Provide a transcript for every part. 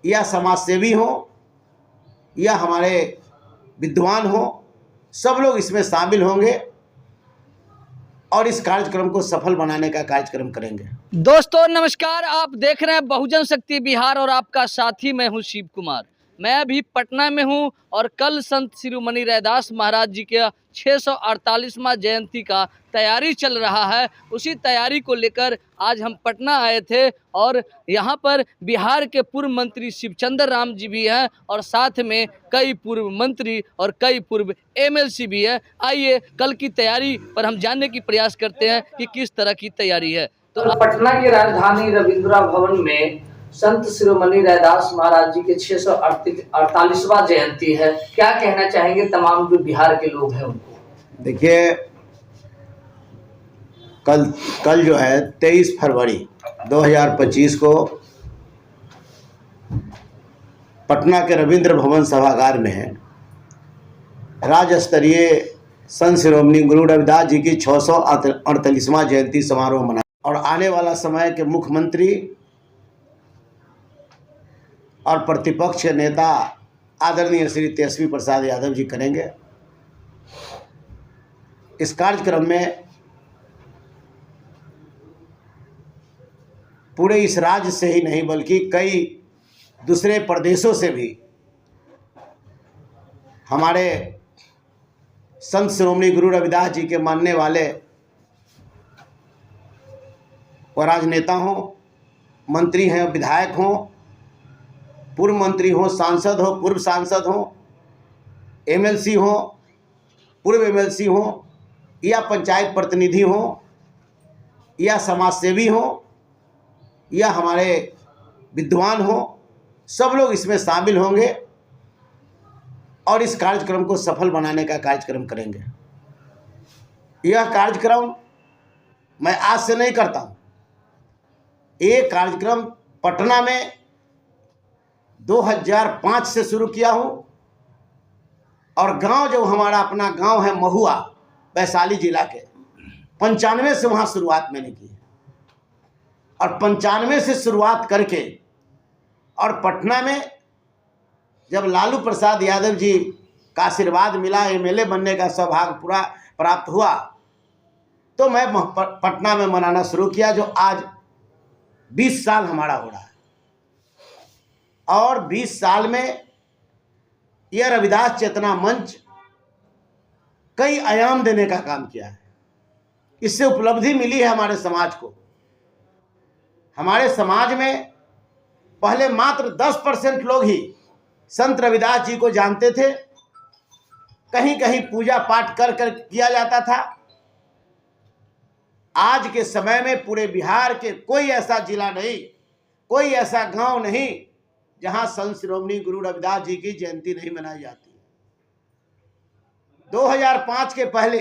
या समाजसेवी हों या हमारे विद्वान हों, सब लोग इसमें शामिल होंगे और इस कार्यक्रम को सफल बनाने का कार्यक्रम करेंगे। दोस्तों नमस्कार, आप देख रहे हैं बहुजन शक्ति बिहार और आपका साथी मैं हूं शिव कुमार। मैं अभी पटना में हूं और कल संत शिरोमणि रैदास महाराज जी के 648वां जयंती का तैयारी चल रहा है। उसी तैयारी को लेकर आज हम पटना आए थे और यहां पर बिहार के पूर्व मंत्री शिवचंद्र राम जी भी हैं और साथ में कई पूर्व मंत्री और कई पूर्व एमएलसी भी है। आइए कल की तैयारी पर हम जानने की प्रयास करते हैं कि किस तरह की तैयारी है। तो पटना की राजधानी रविंद्रा भवन में संत शिरोमणि रैदास महाराज जी के 648वां जयंती है। क्या कहना चाहेंगे तमाम जो बिहार के लोग हैं उनको? देखिए, कल जो है 23 फरवरी 2025 को पटना के रविंद्र भवन सभागार में राज्य स्तरीय संत शिरोमणि गुरु रविदास जी की 648वां जयंती समारोह मना और आने वाला समय के मुख्यमंत्री और प्रतिपक्ष के नेता आदरणीय श्री तेजस्वी प्रसाद यादव जी करेंगे। इस कार्यक्रम में पूरे इस राज्य से ही नहीं बल्कि कई दूसरे प्रदेशों से भी हमारे संत शिरोमणि गुरु रविदास जी के मानने वाले और राजनेता हों, मंत्री हैं, विधायक हों, पूर्व मंत्री हों, सांसद हो, पूर्व सांसद हों, एमएलसी हों, पूर्व एमएलसी हों या पंचायत प्रतिनिधि हों या समाजसेवी हों या हमारे विद्वान हों, सब लोग इसमें शामिल होंगे और इस कार्यक्रम को सफल बनाने का कार्यक्रम करेंगे। यह कार्यक्रम मैं आज से नहीं करता हूँ। ये कार्यक्रम पटना में 2005 से शुरू किया हूँ और गांव जो हमारा अपना गांव है महुआ, वैशाली जिला के, 95 से वहाँ शुरुआत मैंने की और 95 से शुरुआत करके और पटना में जब लालू प्रसाद यादव जी का आशीर्वाद मिला, एमएलए बनने का सौभाग्य पूरा प्राप्त हुआ, तो मैं पटना में मनाना शुरू किया, जो आज 20 साल हमारा हो रहा है। और 20 साल में यह रविदास चेतना मंच कई आयाम देने का काम किया है। इससे उपलब्धि मिली है हमारे समाज को। हमारे समाज में पहले मात्र 10% लोग ही संत रविदास जी को जानते थे। कहीं कहीं पूजा पाठ कर किया जाता था। आज के समय में पूरे बिहार के कोई ऐसा जिला नहीं, कोई ऐसा गांव नहीं जहां संत शिरोमणि गुरु रविदास जी की जयंती नहीं मनाई जाती। 2005 के पहले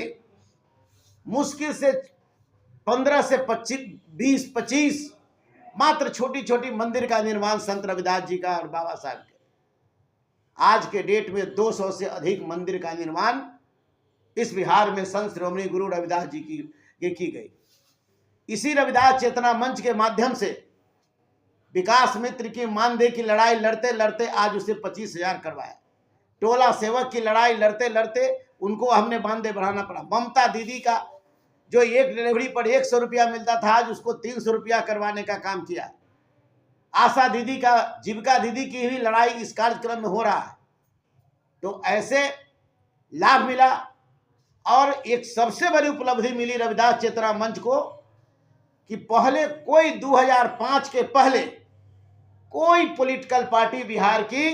मुश्किल से 15 से 20-25 मात्र छोटी छोटी मंदिर का निर्माण संत रविदास जी का और बाबा साहब के। आज के डेट में 200 से अधिक मंदिर का निर्माण इस बिहार में संत शिरोमणि गुरु रविदास जी की गई। इसी रविदास चेतना मंच के माध्यम से विकास मित्र की मानदेय की लड़ाई लड़ते लड़ते आज उसे 25,000 करवाया। टोला सेवक की लड़ाई लड़ते लड़ते उनको हमने मानदेय बढ़ाना पड़ा। ममता दीदी का जो एक डिलीवरी पर 100 रुपया मिलता था, आज उसको 300 रुपया करवाने का काम किया। आशा दीदी का, जीविका दीदी की भी लड़ाई इस कार्यक्रम में हो रहा है। तो ऐसे लाभ मिला। और एक सबसे बड़ी उपलब्धि मिली रविदास चेतना मंच को कि पहले कोई 2005 के पहले कोई पॉलिटिकल पार्टी बिहार की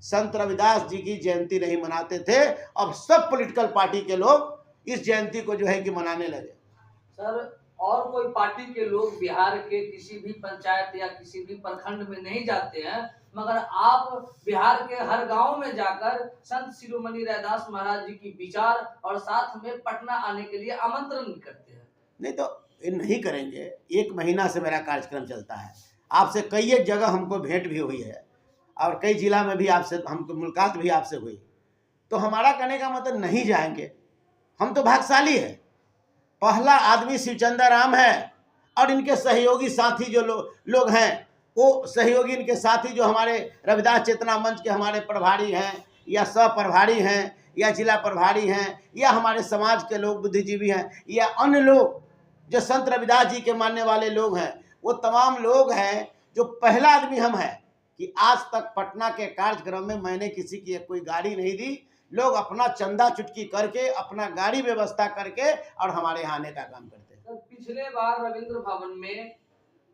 संत रविदास जी की जयंती नहीं मनाते थे। अब सब पॉलिटिकल पार्टी के लोग इस जयंती को जो है कि मनाने लगे। सर, और कोई पार्टी के लोग बिहार के किसी भी पंचायत या किसी भी प्रखंड में नहीं जाते हैं, मगर आप बिहार के हर गांव में जाकर संत शिरोमणि रैदास महाराज जी की विचार और साथ में पटना आने के लिए आमंत्रण करते हैं। नहीं तो ये नहीं करेंगे। 1 महीना से मेरा कार्यक्रम चलता है। आपसे कई एक जगह हमको भेंट भी हुई है और कई जिला में भी आपसे हमको मुलाकात भी आपसे हुई। तो हमारा कहने का मतलब नहीं जाएंगे, हम तो भाग्यशाली है। पहला आदमी शिवचंद्र राम है और इनके सहयोगी साथी जो लोग हैं वो सहयोगी इनके साथी जो हमारे रविदास चेतना मंच के हमारे प्रभारी हैं या सह प्रभारी हैं या जिला प्रभारी हैं या हमारे समाज के लोग बुद्धिजीवी हैं या अन्य लोग जो संत रविदास जी के मानने वाले लोग हैं, वो तमाम लोग हैं जो पहला आदमी हम हैं कि आज तक पटना के कार्यक्रम में मैंने किसी की कोई गाड़ी नहीं दी। लोग अपना चंदा चुटकी करके अपना गाड़ी व्यवस्था करके और हमारे यहाँ आने का काम करते हैं। तो पिछले बार रविंद्र भवन में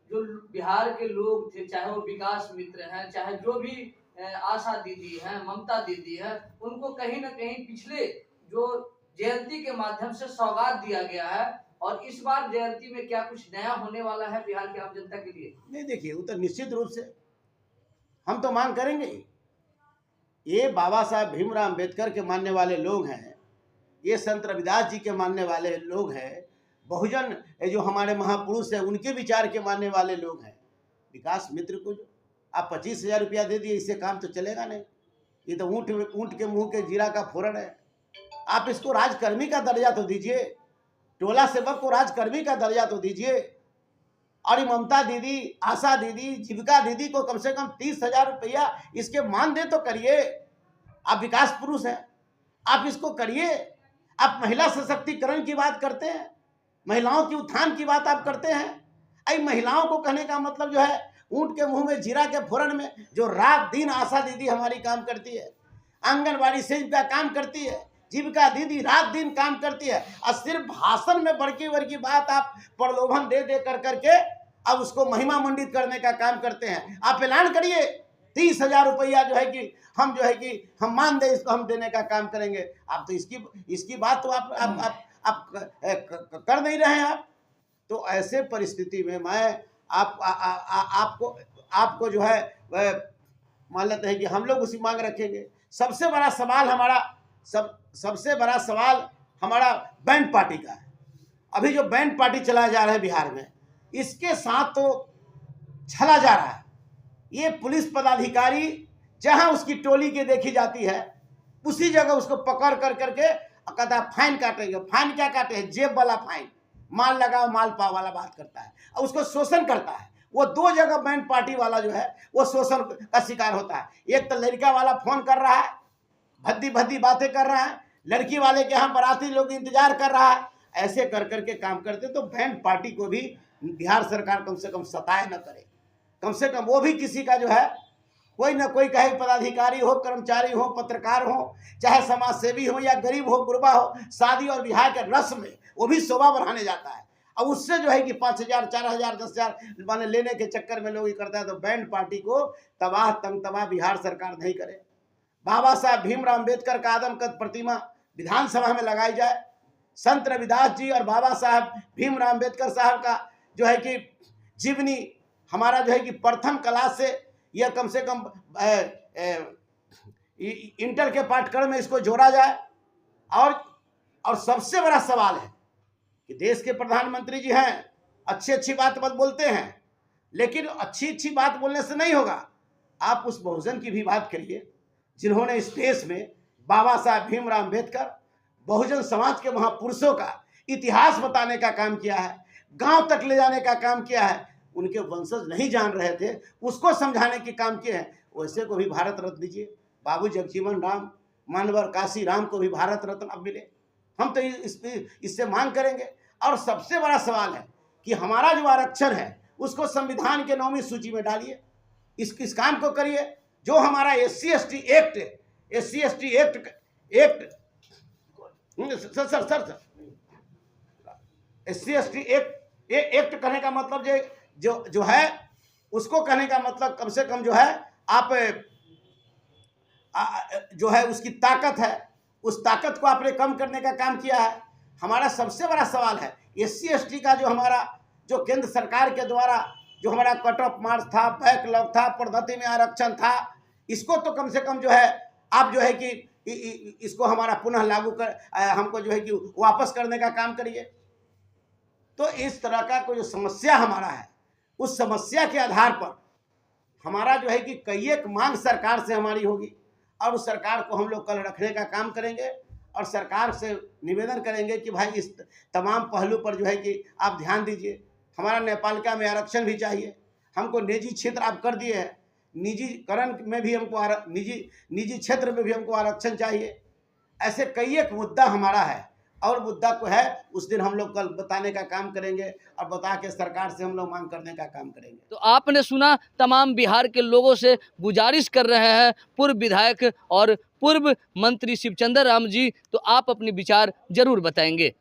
जो बिहार के लोग थे, चाहे वो विकास मित्र हैं, चाहे जो भी आशा दीदी हैं, ममता दीदी हैं, उनको कहीं ना कहीं पिछले जो जयंती के माध्यम से सौगात दिया गया है, और इस बार जयंती में क्या कुछ नया होने वाला है बिहार की आम जनता के लिए? नहीं, देखिए, वो तो निश्चित रूप से हम तो मांग करेंगे ही। ये बाबा साहब भीमराव अम्बेडकर के मानने वाले लोग हैं, ये संत रविदास जी के मानने वाले लोग हैं, बहुजन जो हमारे महापुरुष हैं उनके विचार के मानने वाले लोग हैं। विकास मित्र को जो आप 25,000 रुपया दे दिए, इससे काम तो चलेगा नहीं। ये तो ऊँट के मुंह के जीरा का फोरन है। आप इसको राजकर्मी का दर्जा तो दीजिए, टोला सेवक को राजकर्मी का दर्जा तो दीजिए। और ममता दीदी, आशा दीदी, जीविका दीदी को कम से कम 30,000 रुपया इसके मानदेय तो करिए। आप विकास पुरुष हैं, आप इसको करिए। आप महिला सशक्तिकरण की बात करते हैं, महिलाओं की उत्थान की बात आप करते हैं। अरे महिलाओं को कहने का मतलब जो है ऊँट के मुंह में जीरा के फोरन में जो रात दिन आशा दीदी हमारी काम करती है, आंगनबाड़ी सेविका काम करती है, जीविका दीदी रात दिन काम करती है, और सिर्फ भाषण में बड़की बड़की बात आप प्रलोभन दे दे कर करके अब उसको महिमा मंडित करने का काम करते हैं। आप ऐलान करिए 30,000 रुपया जो है कि हम मान दे, इसको हम देने का काम करेंगे। आप तो इसकी बात तो आप कर नहीं रहे हैं। आप तो ऐसे परिस्थिति में मैं आपको जो है मान लेते हैं कि हम लोग उसी मांग रखेंगे। सबसे बड़ा सवाल हमारा बैंड पार्टी का है। अभी जो बैंड पार्टी चलाया जा रहा है बिहार में, इसके साथ तो छला जा रहा है। ये पुलिस पदाधिकारी जहां उसकी टोली के देखी जाती है, उसी जगह उसको पकड़ कर करके कहता है फाइन काटेंगे। फाइन क्या काटे हैं? जेब वाला फाइन, माल लगाओ माल पाओ वाला बात करता है, और उसको शोषण करता है। वो दो जगह बैंड पार्टी वाला जो है वो शोषण का शिकार होता है। एक तो लड़का वाला फोन कर रहा है, भद्दी भद्दी बातें कर रहा है, लड़की वाले के यहाँ बाराती लोग इंतजार कर रहा है। ऐसे कर करके काम करते तो बैंड पार्टी को भी बिहार सरकार कम से कम सताए न करे। कम से कम वो भी किसी का जो है कोई ना कोई कहे, पदाधिकारी हो, कर्मचारी हो, पत्रकार हो, चाहे समाज सेवी हो या गरीब हो, गुरबा हो, शादी और ब्याह के रस्म में वो भी शोभा बढ़ाने जाता है। अब उससे जो है कि 5,000, 4,000, 10,000 माने लेने के चक्कर में लोग ये करता है। तो बैंड पार्टी को तबाह बिहार सरकार नहीं करे। बाबा साहब भीमराव अम्बेडकर का आदमकद प्रतिमा विधानसभा में लगाई जाए। संत रविदास जी और बाबा साहब भीमराव अम्बेडकर साहब का जो है कि जीवनी हमारा जो है कि प्रथम क्लास से यह कम से कम इंटर के पाठ्यक्रम में इसको जोड़ा जाए। और सबसे बड़ा सवाल है कि देश के प्रधानमंत्री जी हैं, अच्छी बात बोलते हैं, लेकिन अच्छी बात बोलने से नहीं होगा। आप उस बहुजन की भी बात करिए जिन्होंने इस देश में बाबा साहब भीमराव अम्बेडकर बहुजन समाज के महापुरुषों का इतिहास बताने का काम किया है, गांव तक ले जाने का काम किया है। उनके वंशज नहीं जान रहे थे, उसको समझाने के काम किए हैं। वैसे को भी भारत रत्न दीजिए। बाबू जगजीवन राम, मानवर काशी राम को भी भारत रत्न अब मिले। हम तो इससे मांग करेंगे। और सबसे बड़ा सवाल है कि हमारा जो आरक्षण है उसको संविधान के 9वीं सूची में डालिए। इस काम को करिए। जो हमारा SC/ST एक्ट SC/ST एक्ट कहने का मतलब जो है उसको कहने का मतलब कम से कम जो है आप जो है उसकी ताकत है, उस ताकत को आपने कम करने का काम किया है। हमारा सबसे बड़ा सवाल है SC/ST का जो हमारा जो केंद्र सरकार के द्वारा जो हमारा कट ऑफ मार्क्स था, बैकलॉग था, पदोन्नति में आरक्षण था, इसको तो कम से कम जो है आप जो है कि इसको हमारा पुनः लागू कर हमको जो है कि वापस करने का काम करिए। तो इस तरह का कोई जो समस्या हमारा है, उस समस्या के आधार पर हमारा जो है कि कई एक मांग सरकार से हमारी होगी, और उस सरकार को हम लोग कल रखने का काम करेंगे। और सरकार से निवेदन करेंगे कि भाई इस तमाम पहलू पर जो है कि आप ध्यान दीजिए। हमारा नेपालिका में आरक्षण भी चाहिए, हमको निजी क्षेत्र आप कर दिए हैं, निजीकरण में भी हमको निजी क्षेत्र में भी हमको आरक्षण चाहिए। ऐसे कई एक मुद्दा हमारा है, और मुद्दा को है उस दिन हम लोग कल बताने का काम करेंगे और बता के सरकार से हम लोग मांग करने का काम करेंगे। तो आपने सुना, तमाम बिहार के लोगों से गुजारिश कर रहे हैं पूर्व विधायक और पूर्व मंत्री शिवचंद्र राम जी, तो आप अपने विचार जरूर बताएंगे।